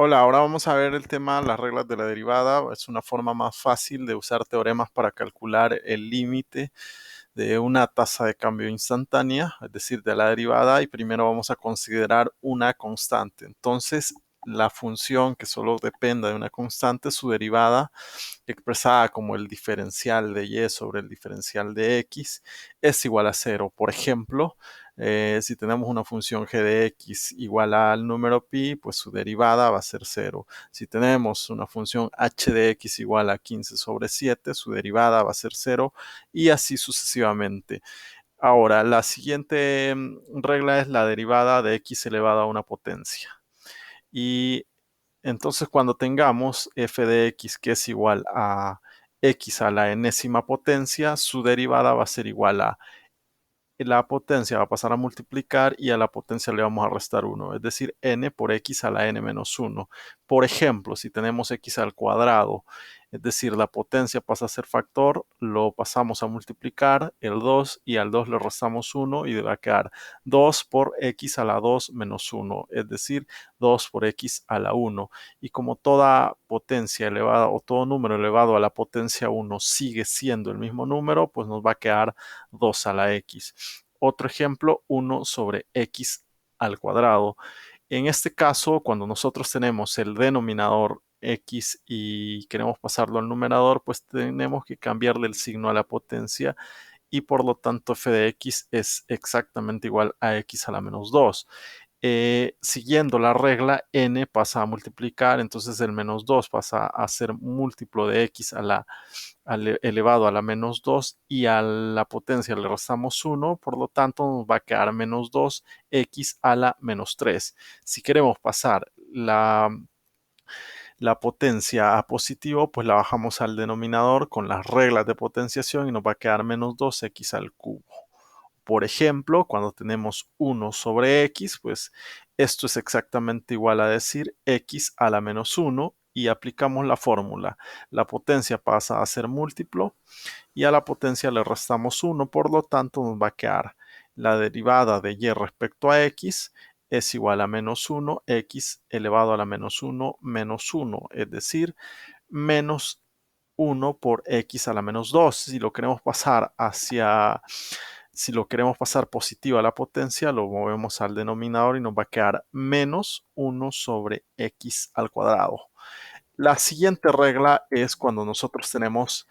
Hola, ahora vamos a ver el tema, las reglas de la derivada. Es una forma más fácil de usar teoremas para calcular el límite de una tasa de cambio instantánea, es decir, de la derivada, y primero vamos a considerar una constante. Entonces, la función que solo dependa de una constante, su derivada, expresada como el diferencial de y sobre el diferencial de x, es igual a cero. Por ejemplo, si tenemos una función g de x igual al número pi, pues su derivada va a ser cero. Si tenemos una función h de x igual a 15 sobre 7, su derivada va a ser cero y así sucesivamente. Ahora, la siguiente regla es la derivada de x elevado a una potencia. Y entonces cuando tengamos f de x que es igual a x a la enésima potencia, su derivada va a ser igual a la potencia va a pasar a multiplicar y a la potencia le vamos a restar 1, es decir, n por x a la n menos 1. Por ejemplo, si tenemos x al cuadrado, es decir, la potencia pasa a ser factor, lo pasamos a multiplicar, el 2, y al 2 le restamos 1 y va a quedar 2 por x a la 2 menos 1, es decir, 2 por x a la 1. Y como toda potencia elevada o todo número elevado a la potencia 1 sigue siendo el mismo número, pues nos va a quedar 2 a la x. Otro ejemplo, 1 sobre x al cuadrado. En este caso, cuando nosotros tenemos el denominador x y queremos pasarlo al numerador, pues tenemos que cambiarle el signo a la potencia y por lo tanto f de x es exactamente igual a x a la menos 2. Siguiendo la regla, n pasa a multiplicar, entonces el menos 2 pasa a ser múltiplo de x elevado a la menos 2 y a la potencia le restamos 1, por lo tanto nos va a quedar menos 2x a la menos 3. Si queremos pasar la potencia a positivo, pues la bajamos al denominador con las reglas de potenciación y nos va a quedar menos 2x al cubo. Por ejemplo, cuando tenemos 1 sobre x, pues esto es exactamente igual a decir x a la menos 1 y aplicamos la fórmula. La potencia pasa a ser múltiplo y a la potencia le restamos 1, por lo tanto nos va a quedar la derivada de y respecto a x es igual a menos 1, x elevado a la menos 1 menos 1, es decir, menos 1 por x a la menos 2. Si lo queremos pasar positivo a la potencia, lo movemos al denominador y nos va a quedar menos 1 sobre x al cuadrado. La siguiente regla es cuando nosotros tenemos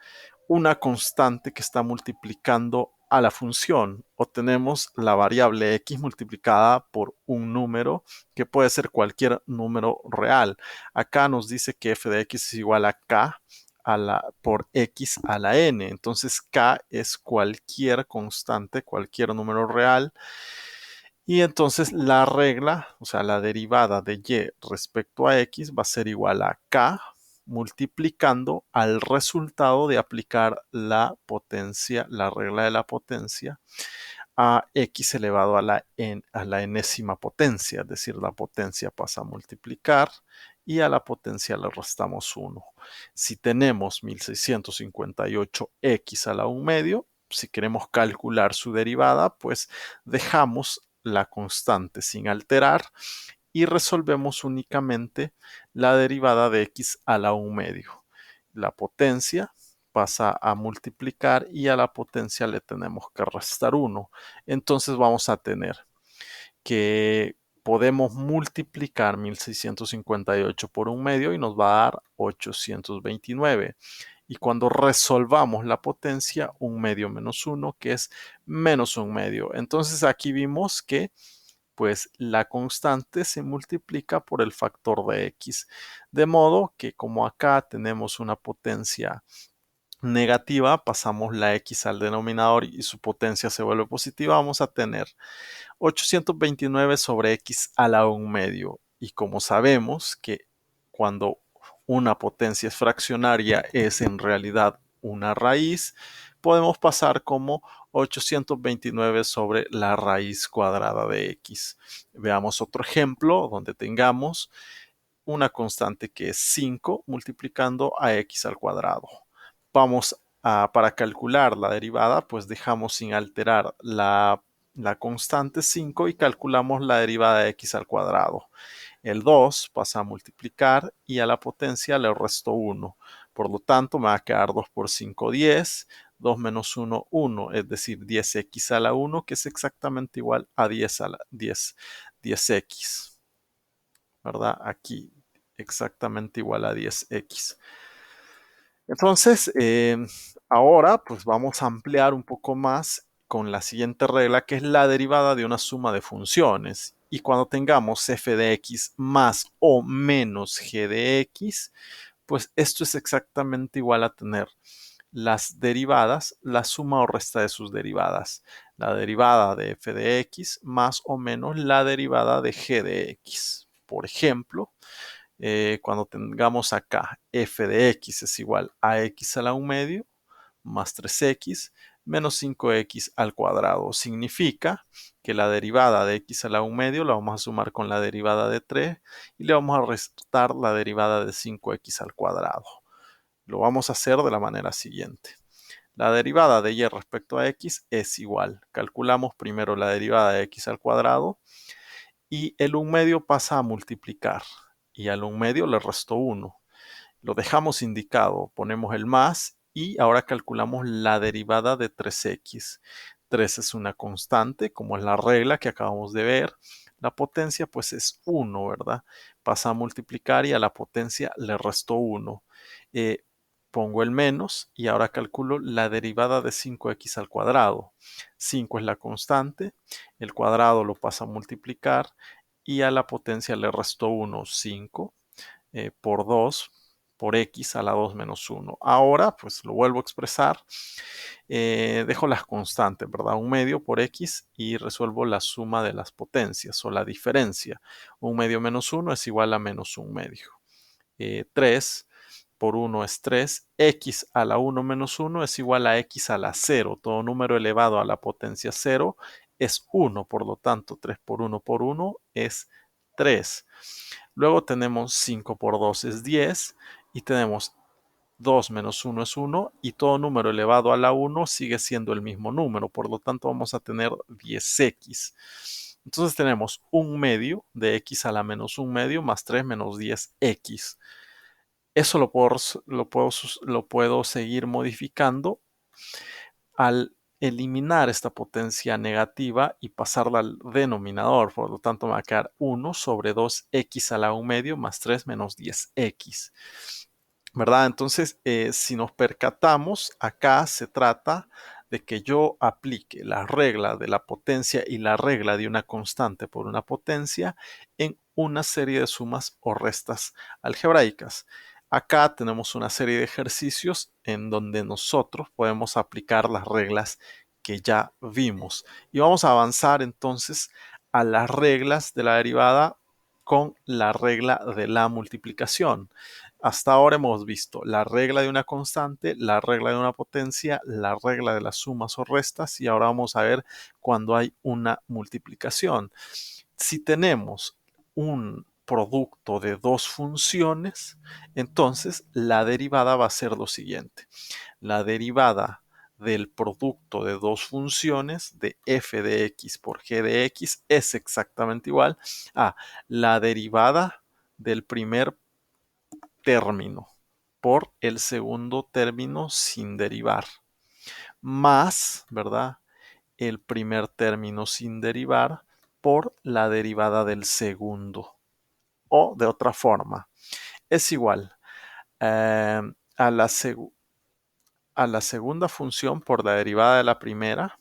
una constante que está multiplicando a la función o tenemos la variable x multiplicada por un número que puede ser cualquier número real. Acá nos dice que f de x es igual a k por x a la n. Entonces k es cualquier constante, cualquier número real. Y entonces la regla, o sea, la derivada de y respecto a x va a ser igual a k multiplicando al resultado de aplicar la potencia, la regla de la potencia, a x elevado a la enésima potencia, es decir, la potencia pasa a multiplicar y a la potencia le restamos 1. Si tenemos 1658x a la 1 medio, si queremos calcular su derivada, pues dejamos la constante sin alterar y resolvemos únicamente la derivada de x a la 1 medio. La potencia pasa a multiplicar y a la potencia le tenemos que restar 1. Entonces vamos a tener que podemos multiplicar 1658 por un medio y nos va a dar 829. Y cuando resolvamos la potencia, un medio menos 1, que es menos un medio. Entonces aquí vimos que pues la constante se multiplica por el factor de x. De modo que como acá tenemos una potencia negativa, pasamos la x al denominador y su potencia se vuelve positiva, vamos a tener 829 sobre x a la 1 medio. Y como sabemos que cuando una potencia es fraccionaria es en realidad una raíz, podemos pasar como 829 sobre la raíz cuadrada de x. Veamos otro ejemplo donde tengamos una constante que es 5 multiplicando a x al cuadrado. Para calcular la derivada, pues dejamos sin alterar la constante 5 y calculamos la derivada de x al cuadrado. El 2 pasa a multiplicar y a la potencia le resto 1. Por lo tanto, me va a quedar 2 por 5, 10. 2 menos 1, 1, es decir, 10x a la 1, que es exactamente igual a 10 a la 10, 10x, ¿verdad? Aquí, exactamente igual a 10x. Entonces, ahora pues vamos a ampliar un poco más con la siguiente regla, que es la derivada de una suma de funciones. Y cuando tengamos f de x más o menos g de x, pues esto es exactamente igual a tener las derivadas, la suma o resta de sus derivadas. La derivada de f de x más o menos la derivada de g de x. Por ejemplo, cuando tengamos acá f de x es igual a x a la 1 medio más 3x menos 5x al cuadrado. Significa que la derivada de x a la 1 medio la vamos a sumar con la derivada de 3 y le vamos a restar la derivada de 5x al cuadrado. Lo vamos a hacer de la manera siguiente. La derivada de y respecto a x es igual. Calculamos primero la derivada de x al cuadrado y el 1 medio pasa a multiplicar y al 1 medio le resto 1. Lo dejamos indicado, ponemos el más y ahora calculamos la derivada de 3x. 3 es una constante, como es la regla que acabamos de ver. La potencia pues es 1, ¿verdad? Pasa a multiplicar y a la potencia le resto 1. Pongo el menos y ahora calculo la derivada de 5x al cuadrado. 5 es la constante, el cuadrado lo pasa a multiplicar y a la potencia le resto 1, 5 por 2 por x a la 2 menos 1. Ahora, pues lo vuelvo a expresar. Dejo las constantes, ¿verdad? 1 medio por x y resuelvo la suma de las potencias o la diferencia. 1 medio menos 1 es igual a menos 1 medio. 3 por 1 es 3. X a la 1 menos 1 es igual a x a la 0. Todo número elevado a la potencia 0 es 1. Por lo tanto, 3 por 1 por 1 es 3. Luego tenemos 5 por 2 es 10 y tenemos 2 menos 1 es 1 y todo número elevado a la 1 sigue siendo el mismo número. Por lo tanto, vamos a tener 10x. Entonces tenemos 1 medio de x a la menos 1 medio más 3 menos 10x. Eso lo puedo seguir modificando al eliminar esta potencia negativa y pasarla al denominador. Por lo tanto, me va a quedar 1 sobre 2x a la 1 medio más 3 menos 10x. ¿Verdad? Entonces, si nos percatamos, acá se trata de que yo aplique la regla de la potencia y la regla de una constante por una potencia en una serie de sumas o restas algebraicas. Acá tenemos una serie de ejercicios en donde nosotros podemos aplicar las reglas que ya vimos. Y vamos a avanzar entonces a las reglas de la derivada con la regla de la multiplicación. Hasta ahora hemos visto la regla de una constante, la regla de una potencia, la regla de las sumas o restas y ahora vamos a ver cuando hay una multiplicación. Si tenemos un producto de dos funciones, entonces la derivada va a ser lo siguiente. La derivada del producto de dos funciones de f de x por g de x es exactamente igual a la derivada del primer término por el segundo término sin derivar, más, ¿verdad? El primer término sin derivar por la derivada del segundo. O de otra forma, es igual eh, a, la a la segunda función por la derivada de la primera,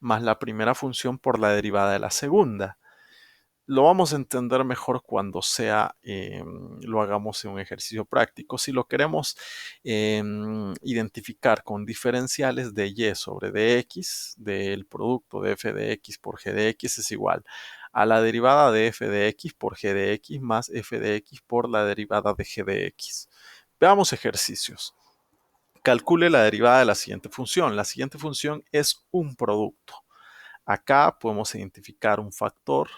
más la primera función por la derivada de la segunda. Lo vamos a entender mejor cuando lo hagamos en un ejercicio práctico. Si lo queremos identificar con diferenciales de y sobre dx, del producto de f de x por g de x es igual a la derivada de f de x por g de x más f de x por la derivada de g de x. Veamos ejercicios. Calcule la derivada de la siguiente función. La siguiente función es un producto. Acá podemos identificar un factor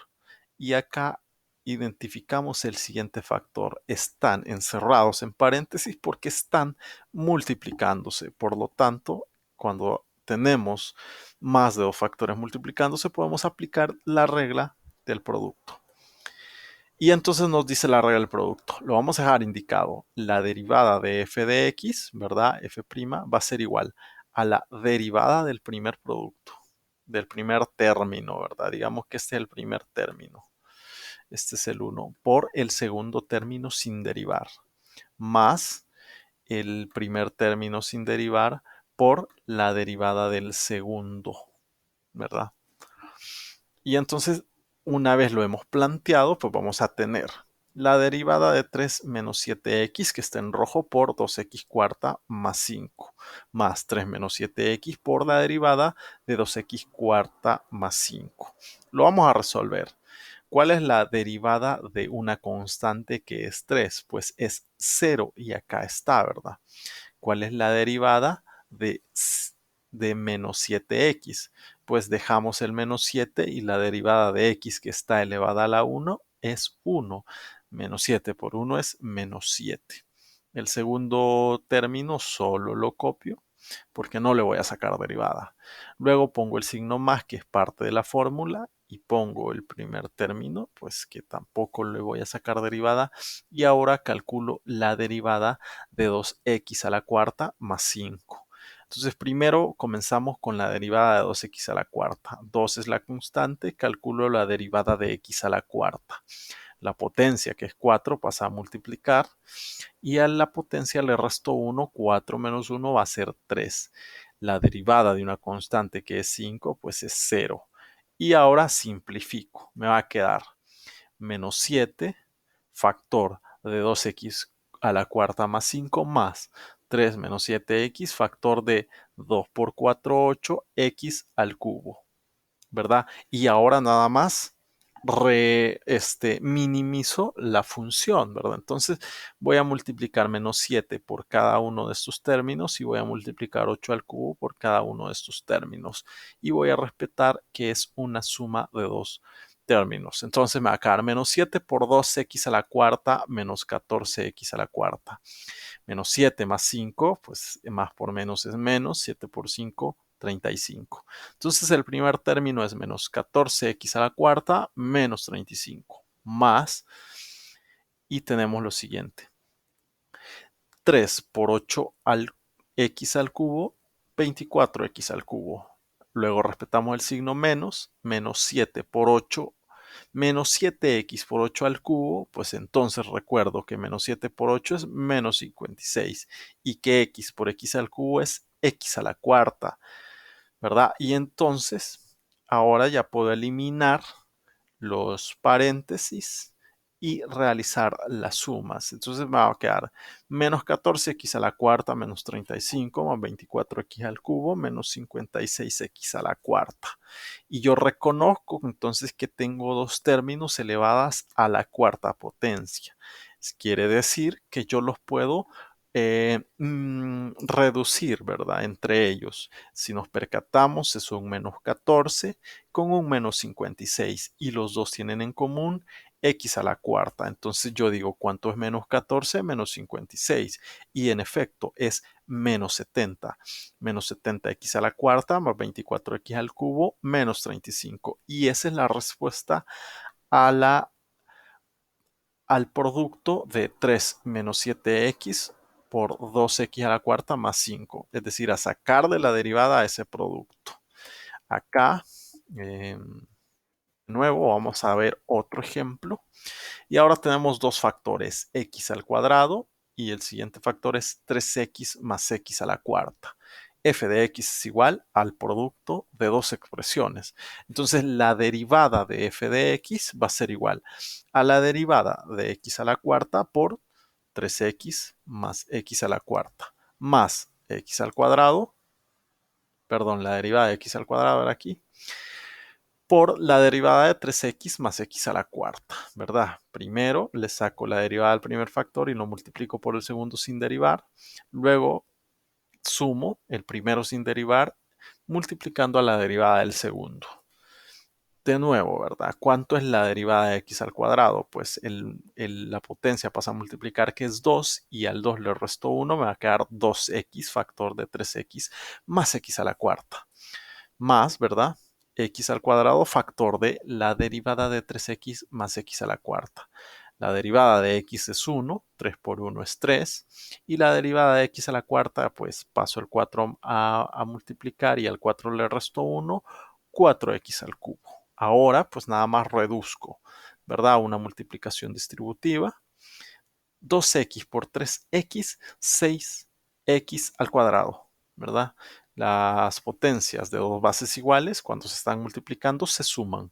y acá identificamos el siguiente factor. Están encerrados en paréntesis porque están multiplicándose. Por lo tanto, cuando tenemos más de dos factores multiplicándose, podemos aplicar la regla del producto. Y entonces nos dice la regla del producto. Lo vamos a dejar indicado. La derivada de f de x, ¿verdad? F' va a ser igual a la derivada del primer producto, del primer término, ¿verdad? Digamos que este es el primer término. Este es el 1 por el segundo término sin derivar, más el primer término sin derivar por la derivada del segundo, ¿verdad? Y entonces, una vez lo hemos planteado, pues vamos a tener la derivada de 3 menos 7x, que está en rojo, por 2x cuarta más 5, más 3 menos 7x por la derivada de 2x cuarta más 5. Lo vamos a resolver. ¿Cuál es la derivada de una constante que es 3? Pues es 0 y acá está, ¿verdad? ¿Cuál es la derivada de menos 7x? Pues dejamos el menos 7 y la derivada de x que está elevada a la 1 es 1. Menos 7 por 1 es menos 7. El segundo término solo lo copio porque no le voy a sacar derivada. Luego pongo el signo más, que es parte de la fórmula, y pongo el primer término, pues que tampoco le voy a sacar derivada. Y ahora calculo la derivada de 2x a la cuarta más 5. Entonces primero comenzamos con la derivada de 2x a la cuarta. 2 es la constante, calculo la derivada de x a la cuarta. La potencia, que es 4, pasa a multiplicar y a la potencia le resto 1, 4 menos 1 va a ser 3. La derivada de una constante que es 5, pues es 0. Y ahora simplifico, me va a quedar menos 7 factor de 2x a la cuarta más 5 más 3 menos 7x factor de 2 por 4, 8, x al cubo, ¿verdad? Y ahora nada más minimizo la función, ¿verdad? Entonces voy a multiplicar menos 7 por cada uno de estos términos y voy a multiplicar 8 al cubo por cada uno de estos términos. Y voy a respetar que es una suma de dos términos. Entonces me va a quedar menos 7 por 2x a la cuarta menos 14x a la cuarta. Menos 7 más 5, pues más por menos es menos, 7 por 5, 35. Entonces el primer término es menos 14x a la cuarta menos 35, más, y tenemos lo siguiente, 3 por 8 al x al cubo, 24x al cubo. Luego respetamos el signo menos, menos 7 por 8 menos 7x por 8 al cubo, pues entonces recuerdo que menos 7 por 8 es menos 56 y que x por x al cubo es x a la cuarta, ¿verdad? Y entonces ahora ya puedo eliminar los paréntesis y realizar las sumas. Entonces me va a quedar menos 14x a la cuarta menos 35 más 24x al cubo menos 56x a la cuarta. Y yo reconozco entonces que tengo dos términos elevadas a la cuarta potencia. Quiere decir que yo los puedo reducir, ¿verdad? Entre ellos. Si nos percatamos, es un menos 14 con un menos 56 y los dos tienen en común x a la cuarta. Entonces yo digo, ¿cuánto es menos 14? Menos 56. Y en efecto es menos 70. Menos 70x a la cuarta más 24x al cubo menos 35. Y esa es la respuesta a al producto de 3 menos 7x por 2x a la cuarta más 5. Es decir, a sacar de la derivada a ese producto. Acá, de nuevo, vamos a ver otro ejemplo. Y ahora tenemos dos factores, x al cuadrado y el siguiente factor es 3x más x a la cuarta. F de x es igual al producto de dos expresiones. Entonces la derivada de f de x va a ser igual a la derivada de x a la cuarta por 3x más x a la cuarta más x al cuadrado, perdón, la derivada de x al cuadrado era aquí, por la derivada de 3x más x a la cuarta, ¿verdad? Primero le saco la derivada del primer factor y lo multiplico por el segundo sin derivar. Luego sumo el primero sin derivar multiplicando a la derivada del segundo. De nuevo, ¿verdad? ¿Cuánto es la derivada de x al cuadrado? Pues la potencia pasa a multiplicar, que es 2, y al 2 le resto 1, me va a quedar 2x, factor de 3x, más x a la cuarta. Más, ¿verdad? x al cuadrado factor de la derivada de 3x más x a la cuarta. La derivada de x es 1, 3 por 1 es 3, y la derivada de x a la cuarta, pues paso el 4 a multiplicar y al 4 le resto 1, 4x al cubo. Ahora, pues nada más reduzco, ¿verdad? Una multiplicación distributiva. 2x por 3x, 6x al cuadrado, ¿verdad? Las potencias de dos bases iguales, cuando se están multiplicando, se suman.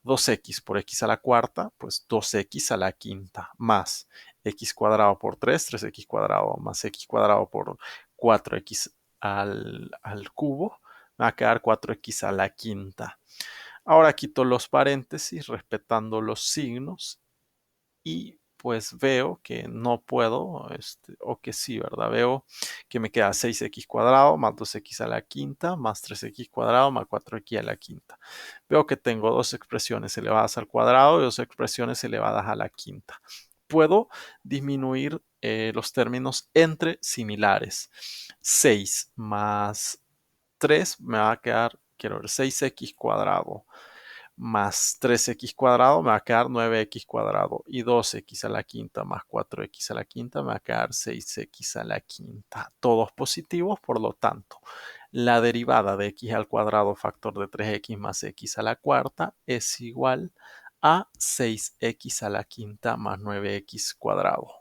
2x por x a la cuarta, pues 2x a la quinta, más x cuadrado por 3, 3x cuadrado, más x cuadrado por 4x al cubo, me va a quedar 4x a la quinta. Ahora quito los paréntesis respetando los signos y pues veo que no puedo, o que sí, ¿verdad? Veo que me queda 6x cuadrado más 2x a la quinta más 3x cuadrado más 4x a la quinta. Veo que tengo dos expresiones elevadas al cuadrado y dos expresiones elevadas a la quinta. Puedo disminuir los términos entre similares. 6 más 3 me va a quedar, quiero ver, 6x cuadrado más 3x cuadrado me va a quedar 9x cuadrado y 2x a la quinta más 4x a la quinta me va a quedar 6x a la quinta. Todos positivos, por lo tanto, la derivada de x al cuadrado factor de 3x más x a la cuarta es igual a 6x a la quinta más 9x cuadrado.